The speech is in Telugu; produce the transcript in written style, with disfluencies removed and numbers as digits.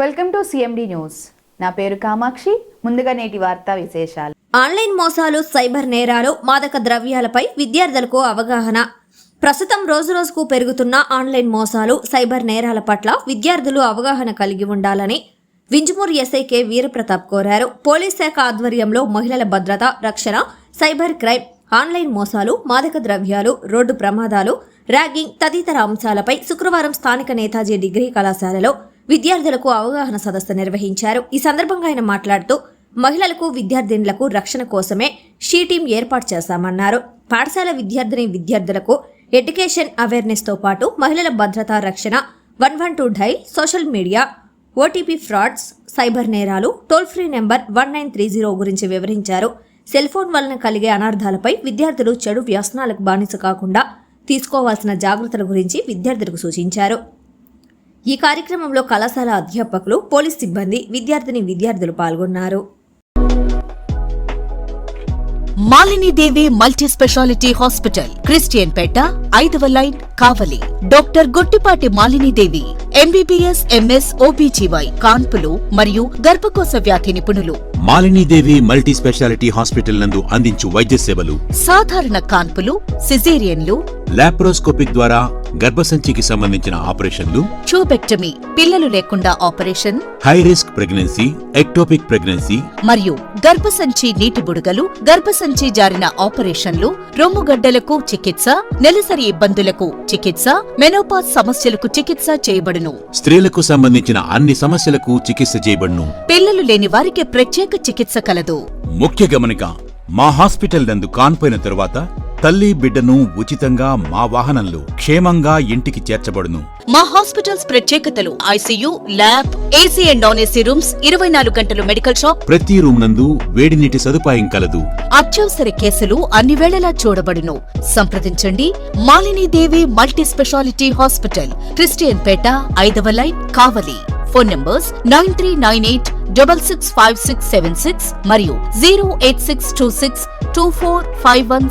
Welcome to CMD news. నా పేరు కామాక్షి. ముందుగా నేటి వార్తా విశేషాలు. ఆన్లైన్ మోసాలు, సైబర్ నేరాలు, మాదక ద్రవ్యాలపై విద్యార్థులకు అవగాహన. ప్రస్తుతం రోజురోజుకు పెరుగుతున్న ఆన్లైన్ మోసాలు, సైబర్ నేరాల పట్ల విద్యార్థులు అవగాహన కలిగి ఉండాలని వింజమూరు ఎస్ఐ కె వీరప్రతాప్ కోరారు. పోలీస్ శాఖ ఆధ్వర్యంలో మహిళల భద్రత, రక్షణ, సైబర్ క్రైమ్, ఆన్లైన్ మోసాలు, మాదక ద్రవ్యాలు, రోడ్డు ప్రమాదాలు, ర్యాగింగ్ తదితర అంశాలపై శుక్రవారం స్థానిక నేతాజీ డిగ్రీ కళాశాలలో విద్యార్థులకు అవగాహన సదస్సు నిర్వహించారు. ఈ సందర్భంగా ఆయన మాట్లాడుతూ మహిళలకు, విద్యార్థినులకు రక్షణ కోసమే షీ టీం ఏర్పాటు చేశామన్నారు. పాఠశాల విద్యార్థులకు ఎడ్యుకేషన్ అవేర్నెస్ తో పాటు మహిళల భద్రత, రక్షణ, 112 dial, social media, OTP frauds, cyber నేరాలు, టోల్ ఫ్రీ నెంబర్ 1930 గురించి వివరించారు. సెల్ ఫోన్ వలన కలిగే అనర్థాలపై విద్యార్థులు చెడు వ్యసనాలకు బానిస కాకుండా తీసుకోవాల్సిన జాగ్రత్తల గురించి విద్యార్థులకు సూచించారు. ఈ కార్యక్రమంలో కళాశాల అధ్యాపకులు, పోలీస్ సిబ్బంది, విద్యార్థులు పాల్గొన్నారు. Malinidevi multi speciality hospital, Christian Peta, 5వ line, Kavali. Doctor Gottipati Malinidevi, MBBS, MS, OBGY, కాన్పులు మరియు గర్భకోశ వ్యాధి నిపుణులు. మాలినీదేవి మల్టీ స్పెషాలిటీ హాస్పిటల్ నందు అందించు వైద్య సేవలు: సాధారణ కాన్పులు, సిజేరియన్లు, లాప్రోస్కోపిక్ ద్వారా గర్భసంచికి సంబంధించిన ఆపరేషన్లు, ట్యూబెక్టమీ, పిల్లలు లేకుండా operation, high risk pregnancy, ectopic pregnancy మరియు గర్భసంచి నీటి బుడగలు, గర్భసంచి జారిన ఆపరేషన్లు, రొమ్ముగడ్డలకు చికిత్స, నెలసరి ఇబ్బందులకు చికిత్స, మెనోపాజ్ సమస్యలకు చికిత్స చేయబడును. స్త్రీలకు సంబంధించిన అన్ని సమస్యలకు చికిత్స చేయబడును. పిల్లలు లేని వారికి ప్రత్యేక చికిత్స కలదు. ముఖ్య గమనిక: మా హాస్పిటల్ నందు కాన్పోయిన తరువాత తల్లి, బిడ్డను ఉచితంగా మా వాహనంలో క్షేమంగా ఇంటికి చేర్చబడును. మా హాస్పిటల్స్ ప్రత్యేకతలు: ICU, lab, AC and non AC rooms, 24 గంటలు మెడికల్ షాప్, ప్రతి రూమ్ నందు వేడి నీటి సదుపాయం కలదు. అత్యవసర కేసులు అన్ని వేళలా చూడబడును. సంప్రదించండి. Malinidevi multi speciality hospital, Christian Peta, 5వ లైన్, కావలి. ఫోన్ నంబర్స్ 9398665676 మరియు 086262451